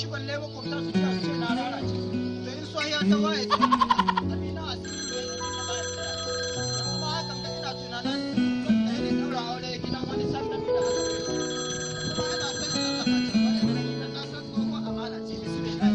shi balle makwabta su ce su ce na lalace. To in soyayya ta waye ce amina asiri ne na ba ta. Kuma hakan da ina tunanin da ne daura aure gidan wani sannan da aka kai. Kuma ina son in saka mace wani gari da na san tsoho amana ce bismillah.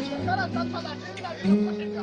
Shekara ta 30 ina biyan kuɗinka.